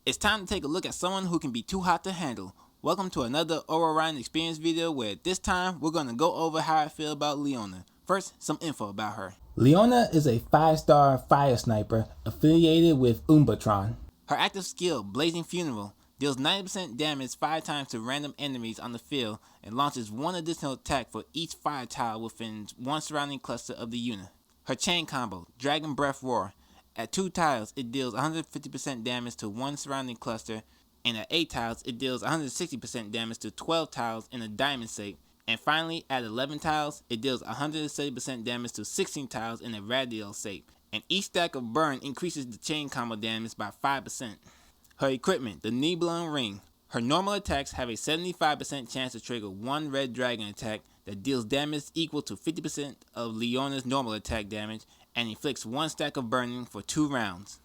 It's time to take a look at someone who can be too hot to handle. Welcome to another Aurorian experience video where this time we're going to go over how I feel about Leona. First, some info about her. Leona is a 5-star fire sniper affiliated with Umbatron. Her active skill, Blazing Funeral, deals 90% damage 5 times to random enemies on the field and launches 1 additional attack for each fire tile within 1 surrounding cluster of the unit. Her chain combo, Dragon Breath Roar. At 2 tiles, it deals 150% damage to 1 surrounding cluster, and at 8 tiles, it deals 160% damage to 12 tiles in a diamond shape, and finally, at 11 tiles, it deals 170% damage to 16 tiles in a radial shape, and each stack of burn increases the chain combo damage by 5%. Her equipment, the Nibelung Ring. Her normal attacks have a 75% chance to trigger 1 red dragon attack that deals damage equal to 50% of Leona's normal attack damage and inflicts 1 stack of burning for 2 rounds.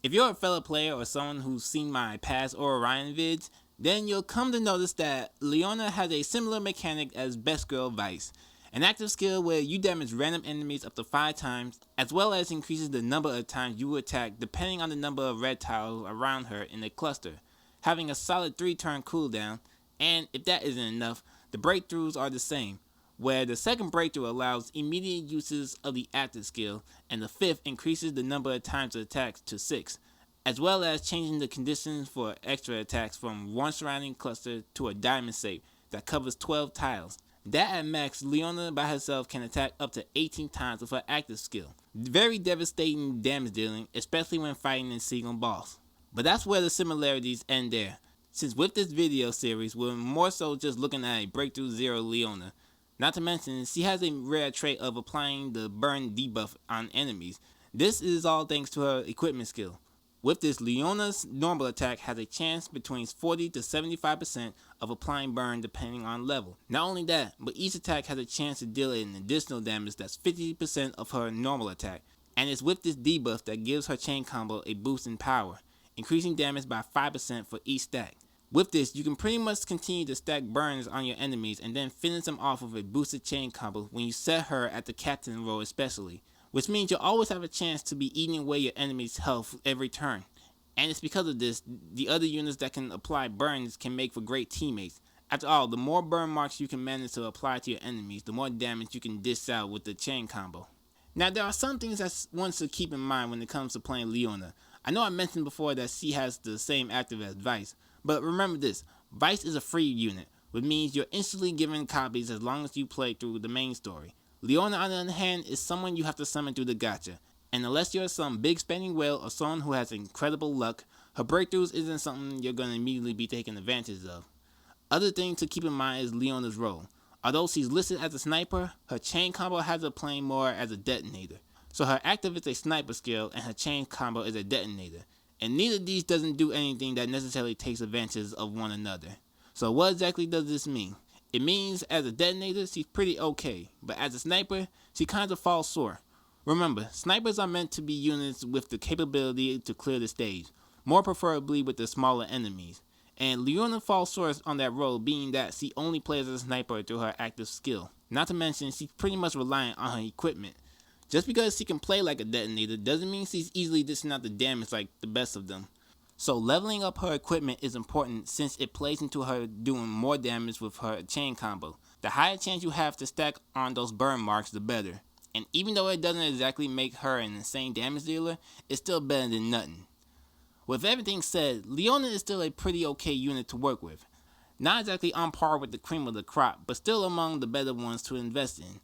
If you're a fellow player or someone who's seen my past Aurorian vids, then you'll come to notice that Leona has a similar mechanic as Best Girl Vice, an active skill where you damage random enemies up to 5 times, as well as increases the number of times you attack depending on the number of red tiles around her in a cluster, having a solid 3-turn cooldown, and if that isn't enough, the breakthroughs are the same, where the second breakthrough allows immediate uses of the active skill, and the 5th increases the number of times it attacks to 6, as well as changing the conditions for extra attacks from 1 surrounding cluster to a diamond shape that covers 12 tiles. That at max, Leona by herself can attack up to 18 times with her active skill. Very devastating damage dealing, especially when fighting in single boss. But that's where the similarities end there, since with this video series we're more so just looking at a Breakthrough 0 Leona. Not to mention, she has a rare trait of applying the burn debuff on enemies. This is all thanks to her equipment skill. With this, Leona's normal attack has a chance between 40 to 75% of applying burn depending on level. Not only that, but each attack has a chance to deal an additional damage that's 50% of her normal attack. And it's with this debuff that gives her chain combo a boost in power, increasing damage by 5% for each stack. With this, you can pretty much continue to stack burns on your enemies and then finish them off with a boosted chain combo when you set her at the captain role especially, which means you'll always have a chance to be eating away your enemy's health every turn. And it's because of this, the other units that can apply burns can make for great teammates. After all, the more burn marks you can manage to apply to your enemies, the more damage you can dish out with the chain combo. Now there are some things that one should keep in mind when it comes to playing Leona. I know I mentioned before that she has the same active as Vice, but remember this, Vice is a free unit, which means you're instantly given copies as long as you play through the main story. Leona on the other hand is someone you have to summon through the gacha, and unless you're some big spending whale or someone who has incredible luck, her breakthroughs isn't something you're going to immediately be taking advantage of. Other thing to keep in mind is Leona's role. Although she's listed as a sniper, her chain combo has her playing more as a detonator. So her active is a sniper skill and her chain combo is a detonator. And neither of these doesn't do anything that necessarily takes advantage of one another. So what exactly does this mean? It means as a detonator she's pretty okay, but as a sniper she kind of falls short. Remember, snipers are meant to be units with the capability to clear the stage, more preferably with the smaller enemies. And Leona falls short on that role being that she only plays as a sniper through her active skill. Not to mention she's pretty much reliant on her equipment. Just because she can play like a detonator doesn't mean she's easily dishing out the damage like the best of them. So leveling up her equipment is important since it plays into her doing more damage with her chain combo. The higher chance you have to stack on those burn marks, the better. And even though it doesn't exactly make her an insane damage dealer, it's still better than nothing. With everything said, Leona is still a pretty okay unit to work with. Not exactly on par with the cream of the crop, but still among the better ones to invest in.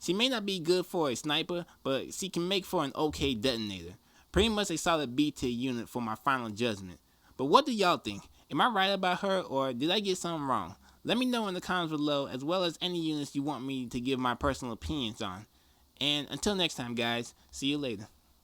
She may not be good for a sniper, but she can make for an okay detonator. Pretty much a solid B-tier unit for my final judgment. But what do y'all think? Am I right about her or did I get something wrong? Let me know in the comments below as well as any units you want me to give my personal opinions on. And until next time guys, see you later.